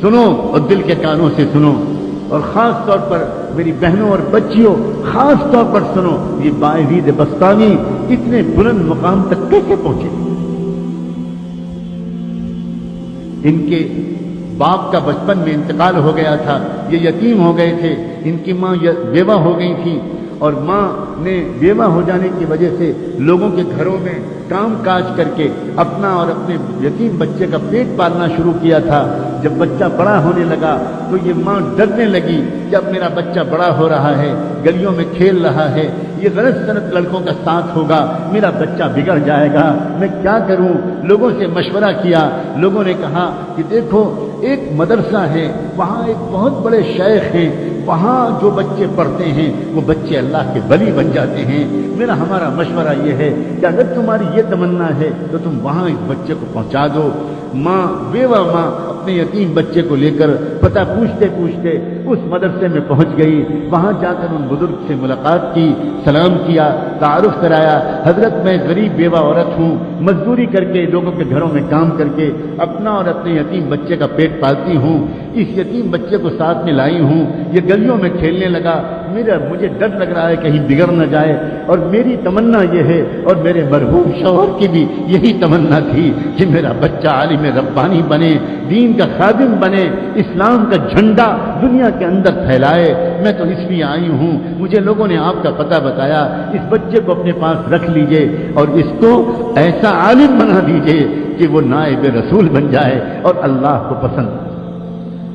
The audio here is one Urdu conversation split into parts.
سنو اور دل کے کانوں سے سنو، اور خاص طور پر میری بہنوں اور بچیوں خاص طور پر سنو، یہ باعزید بستانی اتنے بلند مقام تک کیسے پہنچے؟ ان کے باپ کا بچپن میں انتقال ہو گیا تھا، یہ یتیم ہو گئے تھے، ان کی ماں بیوہ ہو گئی تھی، اور ماں نے بیوہ ہو جانے کی وجہ سے لوگوں کے گھروں میں کام کاج کر کے اپنا اور اپنے یتیم بچے کا پیٹ پالنا شروع کیا تھا۔ جب بچہ بڑا ہونے لگا تو یہ ماں ڈرنے لگی کہ اب میرا بچہ بڑا ہو رہا ہے، گلیوں میں کھیل رہا ہے، یہ غلط سلط لڑکوں کا ساتھ ہوگا، میرا بچہ بگڑ جائے گا، میں کیا کروں؟ لوگوں سے مشورہ کیا، لوگوں نے کہا کہ دیکھو ایک مدرسہ ہے، وہاں ایک بہت بڑے شیخ ہیں، وہاں جو بچے پڑھتے ہیں وہ بچے اللہ کے ولی بن جاتے ہیں۔ ہمارا مشورہ یہ ہے کہ اگر تمہاری یہ تمنا ہے تو تم وہاں اس بچے کو پہنچا دو۔ ماں، بیوہ ماں اپنے یتیم بچے کو لے کر پتہ پوچھتے پوچھتے اس مدرسے میں پہنچ گئی، وہاں جا کر ان بزرگ سے ملاقات کی، سلام کیا، تعارف کرایا، حضرت میں غریب بیوہ عورت ہوں، مزدوری کر کے لوگوں کے گھروں میں کام کر کے اپنا اور اپنے یتیم بچے کا پیٹ پالتی ہوں، اس یتیم بچے کو ساتھ میں لائی ہوں، یہ گلیوں میں کھیلنے لگا، مجھے ڈر لگ رہا ہے کہیں بگڑ نہ جائے، اور میری تمنا یہ ہے اور میرے مرحوم شوہر کی بھی یہی تمنا تھی کہ میرا بچہ عالم ربانی بنے، دین کا خادم بنے، اسلام کا جھنڈا دنیا کے اندر پھیلائے۔ میں تو اس لیے آئی ہوں، مجھے لوگوں نے آپ کا پتہ بتایا، اس بچے کو اپنے پاس رکھ لیجئے اور اس کو ایسا عالم بنا دیجئے کہ وہ نائب رسول بن جائے اور اللہ کو پسند۔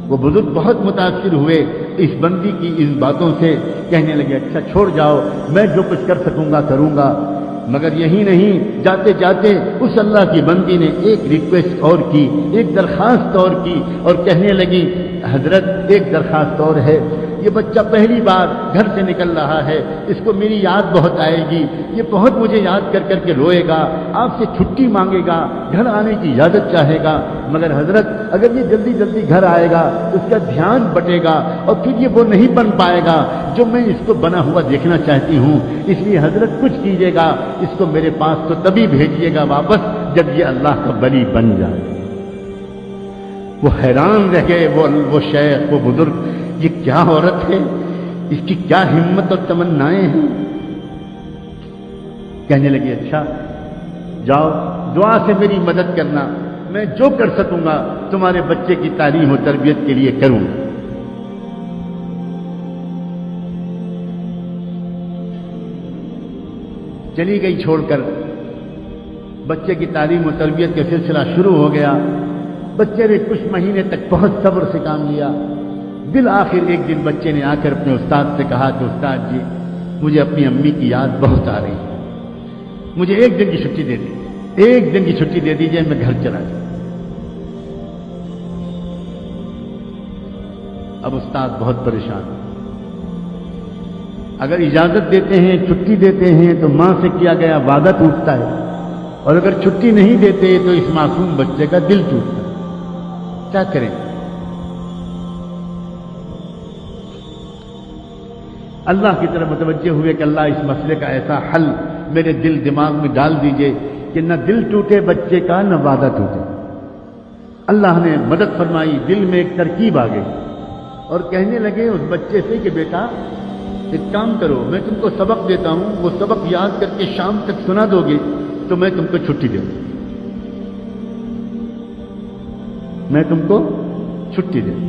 وہ بزرگ بہت متاثر ہوئے اس بندی کی ان باتوں سے، کہنے لگے اچھا چھوڑ جاؤ، میں جو کچھ کر سکوں گا کروں گا۔ مگر یہی نہیں، جاتے جاتے اس اللہ کی بندی نے ایک ریکویسٹ اور کی، ایک درخواست اور کی، اور کہنے لگی حضرت ایک درخواست اور ہے، یہ بچہ پہلی بار گھر سے نکل رہا ہے، اس کو میری یاد بہت آئے گی، یہ بہت مجھے یاد کر کر کے روئے گا، آپ سے چھٹی مانگے گا، گھر آنے کی اجازت چاہے گا، مگر حضرت اگر یہ جلدی جلدی گھر آئے گا تو اس کا دھیان بٹے گا اور پھر یہ وہ نہیں بن پائے گا جو میں اس کو بنا ہوا دیکھنا چاہتی ہوں، اس لیے حضرت کچھ کیجیے گا، اس کو میرے پاس تو تبھی بھیجیے گا واپس جب یہ اللہ کا ولی بن جائے۔ وہ حیران رہ گئے، وہ شیخ، وہ بزرگ، یہ کیا عورت ہے، اس کی کیا ہمت اور تمنائیں ہیں۔ کہنے لگی اچھا جاؤ دعا سے میری مدد کرنا، میں جو کر سکوں گا تمہارے بچے کی تعلیم و تربیت کے لیے کروں گا۔ چلی گئی چھوڑ کر، بچے کی تعلیم و تربیت کا سلسلہ شروع ہو گیا، بچے نے کچھ مہینے تک بہت صبر سے کام لیا، بالآخر ایک دن بچے نے آ کر اپنے استاد سے کہا کہ استاد جی مجھے اپنی امی کی یاد بہت آ رہی ہے، مجھے ایک دن کی چھٹی دے دیجیے، ایک دن کی چھٹی دے دیجیے، میں گھر چلا جاؤں۔ اب استاد بہت پریشان، اگر اجازت دیتے ہیں، چھٹی دیتے ہیں تو ماں سے کیا گیا وعدہ ٹوٹتا ہے، اور اگر چھٹی نہیں دیتے تو اس معصوم بچے کا دل ٹوٹتا ہے، کیا کریں؟ اللہ کی طرف متوجہ ہوئے کہ اللہ اس مسئلے کا ایسا حل میرے دل دماغ میں ڈال دیجئے کہ نہ دل ٹوٹے بچے کا، نہ وعدہ ٹوٹے۔ اللہ نے مدد فرمائی، دل میں ایک ترکیب آ گئی، اور کہنے لگے اس بچے سے کہ بیٹا ایک کام کرو، میں تم کو سبق دیتا ہوں، وہ سبق یاد کر کے شام تک سنا دو گے تو میں تم کو چھٹی دوں، میں تم کو چھٹی دوں۔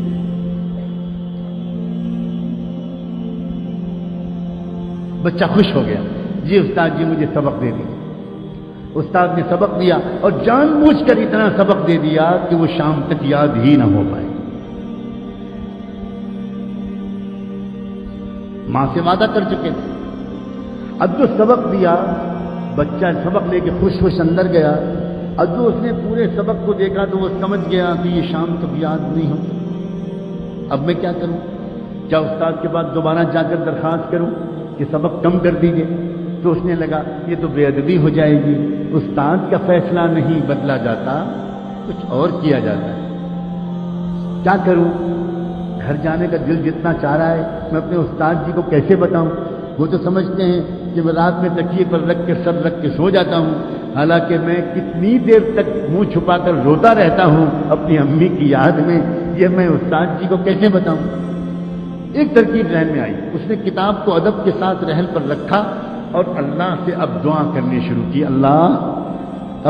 بچہ خوش ہو گیا، جی استاد جی مجھے سبق دے دیا۔ استاد نے سبق دیا اور جان بوجھ کر اتنا سبق دے دیا کہ وہ شام تک یاد ہی نہ ہو پائے۔ ماں سے وعدہ کر چکے تھے، اب جو سبق دیا بچہ سبق لے کے خوش خوش اندر گیا، اب جو اس نے پورے سبق کو دیکھا تو وہ سمجھ گیا کہ یہ شام تک یاد نہیں ہو، اب میں کیا کروں؟ کیا استاد کے بعد دوبارہ جا کر درخواست کروں کہ سبق کم کر دیجیے؟ سوچنے لگا یہ تو بے ادبی ہو جائے گی، استاد کا فیصلہ نہیں بدلا جاتا، کچھ اور کیا جاتا ہے، کیا کروں؟ گھر جانے کا دل جتنا چاہ رہا ہے، میں اپنے استاد جی کو کیسے بتاؤں؟ وہ تو سمجھتے ہیں کہ میں رات میں تکیے پر رکھ کے سر رکھ کے سو جاتا ہوں، حالانکہ میں کتنی دیر تک منہ چھپا کر روتا رہتا ہوں اپنی امی کی یاد میں، یہ میں استاد جی کو کیسے بتاؤں؟ ایک ترکیب ذہن میں آئی، اس نے کتاب کو ادب کے ساتھ رحل پر رکھا اور اللہ سے اب دعا کرنی شروع کی۔ اللہ،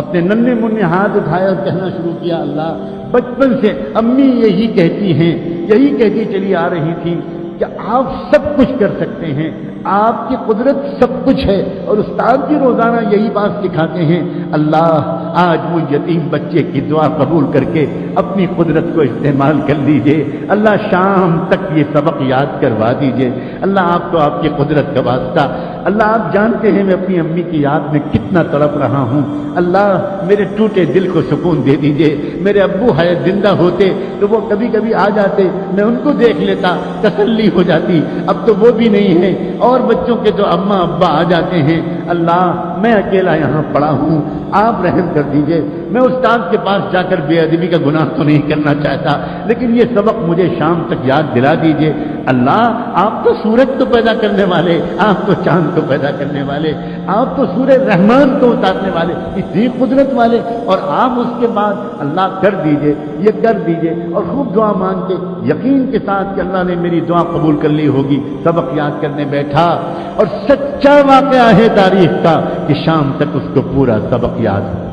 اپنے ننھے منھے ہاتھ اٹھائے اور کہنا شروع کیا، اللہ بچپن سے امی یہی کہتی ہیں، یہی کہتی چلی آ رہی تھی کہ آپ سب کچھ کر سکتے ہیں، آپ کی قدرت سب کچھ ہے، اور استاد بھی روزانہ یہی بات سکھاتے ہیں۔ اللہ، آج وہ یتیم بچے کی دعا قبول کر کے اپنی قدرت کو استعمال کر لیجئے۔ اللہ شام تک یہ سبق یاد کروا دیجئے۔ اللہ آپ کو آپ کی قدرت کا واسطہ، اللہ آپ جانتے ہیں میں اپنی امی کی یاد میں کتنا تڑپ رہا ہوں۔ اللہ میرے ٹوٹے دل کو سکون دے دیجئے۔ میرے ابو ہے زندہ ہوتے تو وہ کبھی کبھی آ جاتے، میں ان کو دیکھ لیتا، تسلی ہو جاتی۔ اب تو وہ بھی نہیں ہے، اور بچوں کے تو اماں ابا آ جاتے ہیں۔ اللہ میں اکیلا یہاں پڑا ہوں، آپ رحم کر دیجئے۔ میں استاد کے پاس جا کر بے ادبی کا گناہ تو نہیں کرنا چاہتا، لیکن یہ سبق مجھے شام تک یاد دلا دیجئے۔ اللہ آپ تو سورج کو پیدا کرنے والے، آپ تو چاند کو پیدا کرنے والے، آپ تو سورہ رحمان کو اتارنے والے، اتنی قدرت والے، اور آپ اس کے بعد اللہ کر دیجئے، یہ کر دیجئے، اور خوب دعا مانگ کے یقین کے ساتھ کہ اللہ نے میری دعا قبول کر لی ہوگی، سبق یاد کرنے بیٹھا، اور سچا واقعہ ہے تاریخ کا کہ شام تک اس کو پورا سبق یاد ہو گیا۔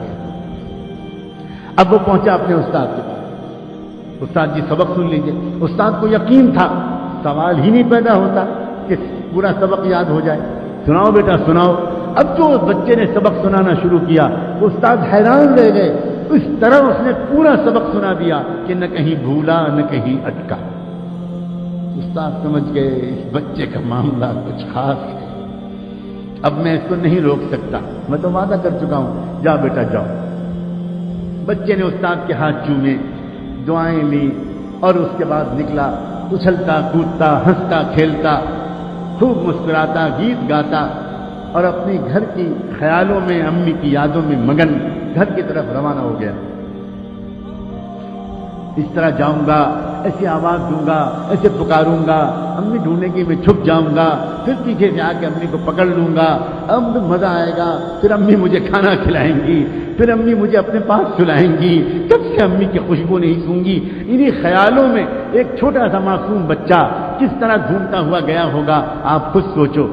اب وہ پہنچا اپنے استاد کے پاس، استاد جی سبق سن لیجئے۔ استاد کو یقین تھا، سوال ہی نہیں پیدا ہوتا کہ پورا سبق یاد ہو جائے۔ سناؤ بیٹا سناؤ۔ اب جو بچے نے سبق سنانا شروع کیا، استاد حیران رہ گئے، اس طرح اس نے پورا سبق سنا دیا کہ نہ کہیں بھولا نہ کہیں اٹکا۔ استاد سمجھ گئے اس بچے کا معاملہ کچھ خاص ہے، اب میں اس کو نہیں روک سکتا، میں تو وعدہ کر چکا ہوں، جا بیٹا جاؤ۔ بچے نے استاد کے ہاتھ چومے، دعائیں لی، اور اس کے بعد نکلا، اچھلتا کودتا ہنستا کھیلتا، خوب مسکراتا، گیت گاتا، اور اپنے گھر کی خیالوں میں، امی کی یادوں میں مگن گھر کی طرف روانہ ہو گیا۔ اس طرح جاؤں گا، ایسی آواز دوں گا، ایسے پکاروں گا، امی ڈھونڈنے کی میں چھپ جاؤں گا، پھر پیچھے سے آ کے امی کو پکڑ لوں گا، اب مزہ آئے گا، پھر امی مجھے کھانا کھلائیں گی، پھر امی مجھے اپنے پاس سلائیں گی، کب سے امی کی خوشبو نہیں سونگی۔ انہی خیالوں میں ایک چھوٹا سا معصوم بچہ کس طرح گھومتا ہوا گیا ہوگا، آپ خود سوچو۔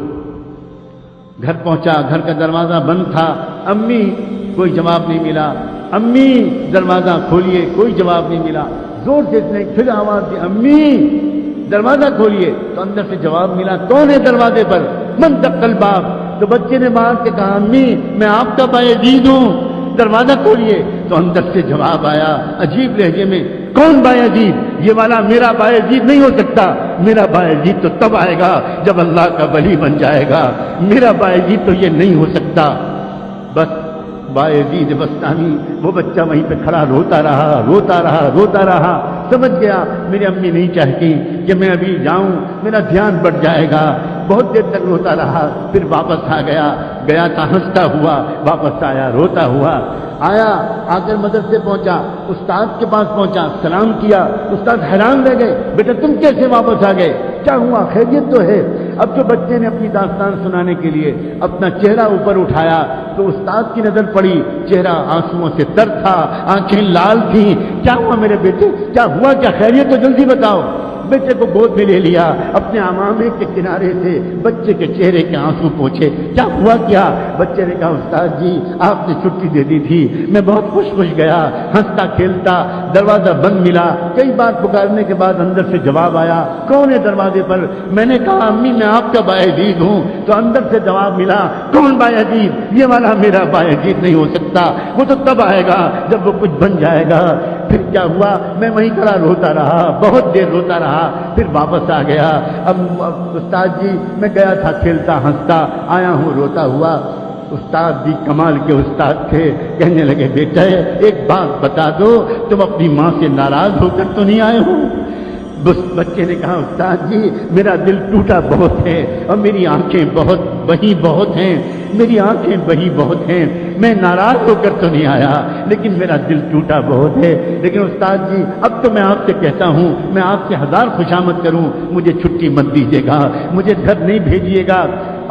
گھر پہنچا، گھر کا دروازہ بند تھا، امی، کوئی جواب نہیں ملا، امی دروازہ کھولیے، کوئی جواب نہیں ملا، زور سے اس نے پھر آواز دی، امی دروازہ کھولیے، تو اندر سے جواب ملا، کون ہے دروازے پر؟ من دق الباب۔ تو بچے نے باہر سے کہا، امی میں آپ کا بایزید ہوں، دروازہ کھولیے۔ تو اندر سے جواب آیا عجیب لہجے میں، کون بایزید؟ یہ والا میرا بایزید نہیں ہو سکتا، میرا بایزید تو تب آئے گا جب اللہ کا ولی بن جائے گا، میرا بایزید تو یہ نہیں ہو سکتا۔ بس بایزید بستانی، وہ بچہ وہیں پہ کھڑا روتا رہا، روتا رہا، روتا رہا، سمجھ گیا میری امی نہیں چاہتی کہ میں ابھی جاؤں، میرا دھیان بڑھ جائے گا، بہت دیر تک روتا رہا، پھر واپس آ گیا، گیا تھا ہنستا ہوا، واپس آیا روتا ہوا، آیا، آ کر مدرسے پہنچا، استاد کے پاس پہنچا، سلام کیا، استاد حیران رہ گئے، بیٹا تم کیسے واپس آ گئے، کیا ہوا، خیریت تو ہے؟ اب جو بچے نے اپنی داستان سنانے کے لیے اپنا چہرہ اوپر اٹھایا تو استاد کی نظر پڑی، چہرہ آنسوؤں سے تر تھا، آنکھیں لال تھیں۔ کیا ہوا میرے بیٹے، کیا ہوا، کیا خیریت تو جلدی بتاؤ۔ بیٹے کو گود میں لے لیا، اپنے امامے کے کنارے سے بچے کے چہرے کے آنسو پوچھے، کیا ہوا کیا؟ بچے نے کہا، استاد جی آپ نے چھٹی دے دی تھی، میں بہت خوش گیا، ہنستا کھیلتا، دروازہ بند ملا، کئی بار پکارنے کے بعد اندر سے جواب آیا، کون ہے دروازے پر؟ میں نے کہا، امی میں آپ کا بایزید ہوں، تو اندر سے جواب ملا، کون بایزید؟ یہ والا میرا بایزید نہیں ہو سکتا، وہ تو تب آئے گا جب وہ کچھ بن جائے گا۔ پھر کیا ہوا، میں وہیں کھڑا روتا رہا، بہت دیر روتا رہا، پھر واپس آ گیا۔ اب استاد جی میں گیا تھا کھیلتا ہنستا، آیا ہوں روتا ہوا۔ استاد بھی کمال کے استاد تھے، کہنے لگے، بیٹا ایک بات بتا دو، تم اپنی ماں سے ناراض ہو کر تو نہیں آئے ہو؟ بچے نے کہا، استاد جی میرا دل ٹوٹا بہت ہے، اور میری آنکھیں بہت بہی بہت ہیں، میری آنکھیں بہی بہت ہیں، میں ناراض ہو کر تو نہیں آیا، لیکن میرا دل ٹوٹا بہت ہے۔ لیکن استاد جی اب تو میں آپ سے کہتا ہوں، میں آپ سے ہزار خوشامد کروں، مجھے چھٹی مت دیجیے گا، مجھے گھر نہیں بھیجیے گا،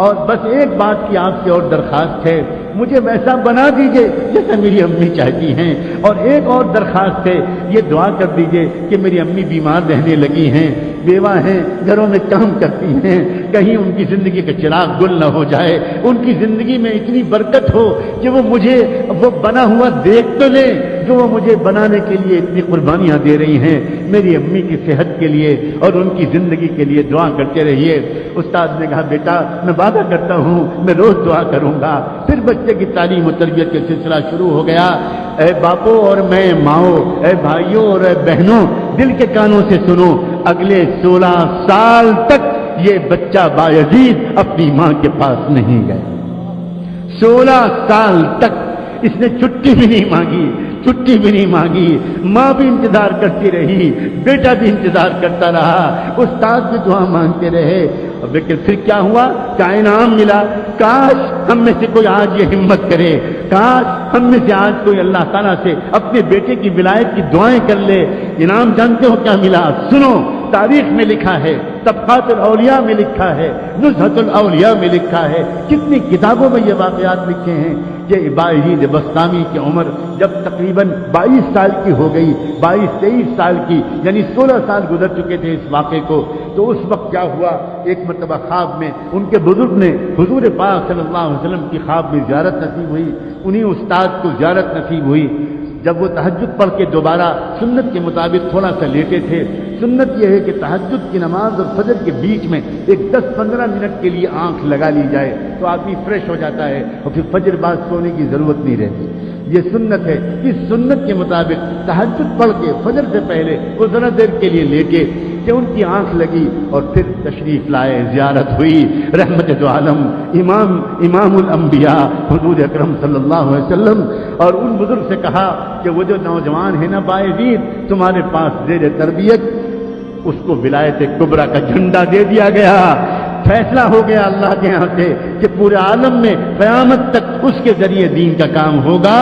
اور بس ایک بات کی آپ سے اور درخواست ہے، مجھے ویسا بنا دیجئے جیسا میری امی چاہتی ہیں، اور ایک اور درخواست ہے، یہ دعا کر دیجئے کہ میری امی بیمار رہنے لگی ہیں، بیوہ ہیں، گھروں میں کام کرتی ہیں، کہیں ان کی زندگی کا چراغ گل نہ ہو جائے، ان کی زندگی میں اتنی برکت ہو کہ وہ مجھے وہ بنا ہوا دیکھ تو لیں جو وہ مجھے بنانے کے لیے اتنی قربانیاں دے رہی ہیں۔ میری امی کی صحت کے لیے اور ان کی زندگی کے لیے دعا کرتے رہیے۔ استاد نے کہا بیٹا میں وعدہ کرتا ہوں میں روز دعا کروں گا۔ پھر بچے کی تعلیم و تربیت کا سلسلہ شروع ہو گیا۔ اے باپو اور میں ماؤں، اے بھائیوں اور اے بہنوں، دل کے کانوں سے سنو، اگلے 16 سال تک یہ بچہ بایزید اپنی ماں کے پاس نہیں گیا۔ 16 سال تک اس نے چھٹی بھی نہیں مانگی، چھٹی بھی نہیں مانگی، ماں بھی انتظار کرتی رہی، بیٹا بھی انتظار کرتا رہا، استاد بھی دعا مانگتے رہے، لیکن پھر کیا ہوا؟ کیا انعام ملا؟ کاش ہم میں سے کوئی آج یہ ہمت کرے، کاش ہم میں سے آج کوئی اللہ تعالیٰ سے اپنے بیٹے کی ولایت کی دعائیں کر لے۔ انعام جانتے ہو کیا ملا؟ سنو، تاریخ میں لکھا ہے، طبقات الاولیاء میں لکھا ہے، نزہۃ الاولیاء میں لکھا ہے، کتنی کتابوں میں یہ واقعات لکھے ہیں کہ بایزید بسطامی کی عمر جب تقریباً 22 سال کی ہو گئی، 22-23 سال کی، یعنی 16 سال گزر چکے تھے اس واقعے کو، تو اس وقت کیا ہوا؟ ایک مرتبہ خواب میں ان کے بزرگ نے حضور پاک صلی اللہ علیہ وسلم کی خواب میں زیارت نصیب ہوئی، انہی استاد کو زیارت نصیب ہوئی۔ جب وہ تہجد پڑھ کے دوبارہ سنت کے مطابق تھوڑا سا لیٹے تھے، سنت یہ ہے کہ تہجد کی نماز اور فجر کے بیچ میں ایک 10-15 منٹ کے لیے آنکھ لگا لی جائے تو آدمی فریش ہو جاتا ہے اور پھر فجر بعد سونے کی ضرورت نہیں رہتی۔ یہ سنت ہے۔ اس سنت کے مطابق تہجد پڑھ کے فجر سے پہلے وہ ذرا دیر کے لیے لیٹے کہ ان کی آنکھ لگی اور پھر تشریف لائے، زیارت ہوئی، رحمت دو عالم امام الانبیاء حضور اکرم صلی اللہ علیہ وسلم، اور ان بزرگ سے کہا کہ وہ جو نوجوان ہے نا بایزید تمہارے پاس زیر تربیت، اس کو ولایت کبریٰ کا جھنڈا دے دیا گیا، فیصلہ ہو گیا اللہ کے ہاں سے کہ پورے عالم میں قیامت تک اس کے ذریعے دین کا کام ہوگا،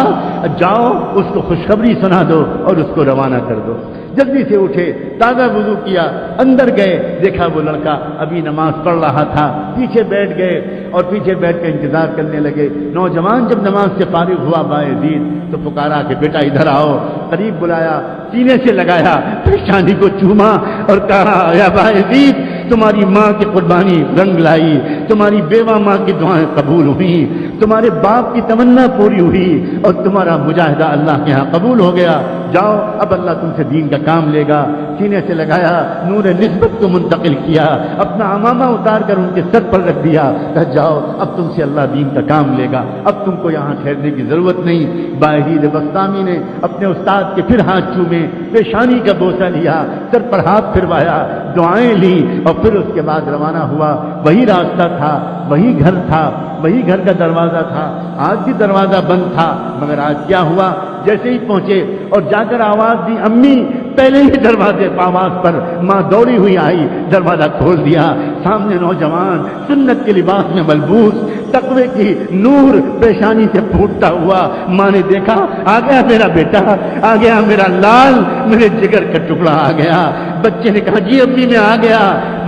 جاؤ اس کو خوشخبری سنا دو اور اس کو روانہ کر دو۔ جلدی سے اٹھے، تازہ وضو کیا، اندر گئے، دیکھا وہ لڑکا ابھی نماز پڑھ رہا تھا، پیچھے بیٹھ گئے اور پیچھے بیٹھ کے انتظار کرنے لگے۔ نوجوان جب نماز سے فارغ ہوا بایزید تو پکارا کہ بیٹا ادھر آؤ، قریب بلایا، سینے سے لگایا، پیشانی کو چوما اور کہا یا بایزید تمہاری ماں کی قربانی رنگ لائی، تمہاری بیوہ ماں کی دعائیں قبول ہوئی، تمہارے باپ کی تمنا پوری ہوئی اور تمہارا مجاہدہ اللہ کے ہاں قبول ہو گیا، جاؤ اب اللہ تم سے دین کا کام لے گا۔ سینے سے لگایا، نور نسبت کو منتقل کیا، اپنا عمامہ اتار کر ان کے سر پر رکھ دیا، کہا جاؤ اب تم سے اللہ دین کا کام لے گا، اب تم کو یہاں ٹھہرنے کی ضرورت نہیں۔ بایزید بسطامی نے اپنے استاد کے پھر ہاتھ چومے، پیشانی کا بوسہ لیا، سر پر ہاتھ پھروایا، دعائیں لی اور پھر اس کے بعد روانہ ہوا۔ وہی راستہ تھا، وہی گھر تھا، وہی گھر کا دروازہ تھا، آج بھی دروازہ بند تھا، مگر آج کیا ہوا؟ جیسے ہی پہنچے اور جا کر آواز دی امی، پہلے ہی دروازے پر آواز پر ماں دوڑی ہوئی آئی، دروازہ کھول دیا، سامنے نوجوان سنت کے لباس میں ملبوس، تقوی کی نور پیشانی سے پھوٹتا ہوا۔ ماں نے دیکھا آ گیا میرا بیٹا، آ گیا میرا لال، میرے جگر کا ٹکڑا آ گیا۔ بچے نے کہا جی امی میں آ گیا۔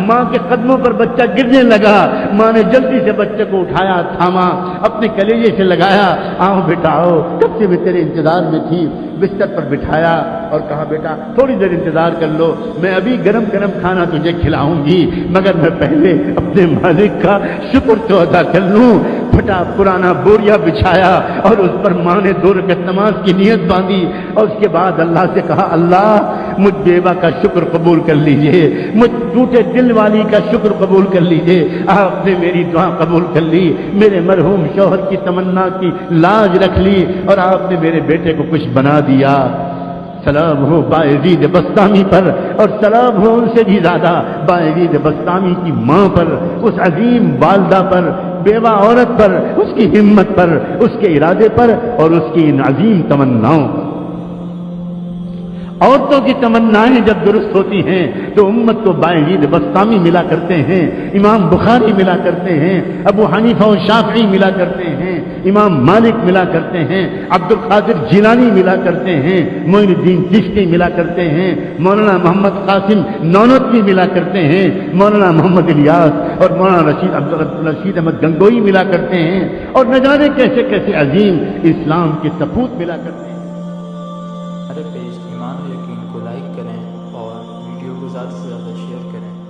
ماں کے قدموں پر بچہ گرنے لگا، ماں نے جلدی سے بچے کو اٹھایا، تھاما، اپنے کلیجے سے لگایا، آؤ بیٹا آؤ، کب سے میں تیرے انتظار میں تھی، بستر پر بٹھایا اور کہا بیٹا تھوڑی دیر انتظار کر لو، میں ابھی گرم گرم کھانا تجھے کھلاؤں گی، مگر میں پہلے اپنے مالک کا شکر تو ادا کر لوں۔ پھٹا پرانا بوریا بچھایا اور اس پر ماں نے 2 رکعت نماز کی نیت باندھی اور اس کے بعد اللہ سے کہا اللہ مجھ بیوہ کا شکر قبول کر لیجئے، مجھ ٹوٹے دل والی کا شکر قبول کر لیجئے، آپ نے میری دعا قبول کر لی، میرے مرحوم شوہر کی تمنا کی لاج رکھ لی اور آپ نے میرے بیٹے کو کچھ بنا دیا۔ سلام ہو بایزید بسطامی پر اور سلام ہو ان سے بھی زیادہ بایزید بسطامی کی ماں پر، اس عظیم والدہ پر، بیوہ عورت پر، اس کی ہمت پر، اس کے ارادے پر اور اس کی ان عظیم تمناؤں پر۔ عورتوں کی تمنائیں جب درست ہوتی ہیں تو امت کو بایزید بسطامی ملا کرتے ہیں، امام بخاری ملا کرتے ہیں، ابو حنیفہ و شافعی ملا کرتے ہیں، امام مالک ملا کرتے ہیں، عبد القادر جیلانی ملا کرتے ہیں، معین الدین چشتی ملا کرتے ہیں، مولانا محمد قاسم نانوتوی ملا کرتے ہیں، مولانا محمد الیاس اور مولانا عبدالرشید احمد گنگوئی ملا کرتے ہیں، اور نہ جانے کیسے کیسے عظیم اسلام کے سپوت ملا کرتے ہیں۔ ہمارے پیج ایمان و یقین کو لائک کریں اور ویڈیو کو زیادہ سے زیادہ شیئر کریں۔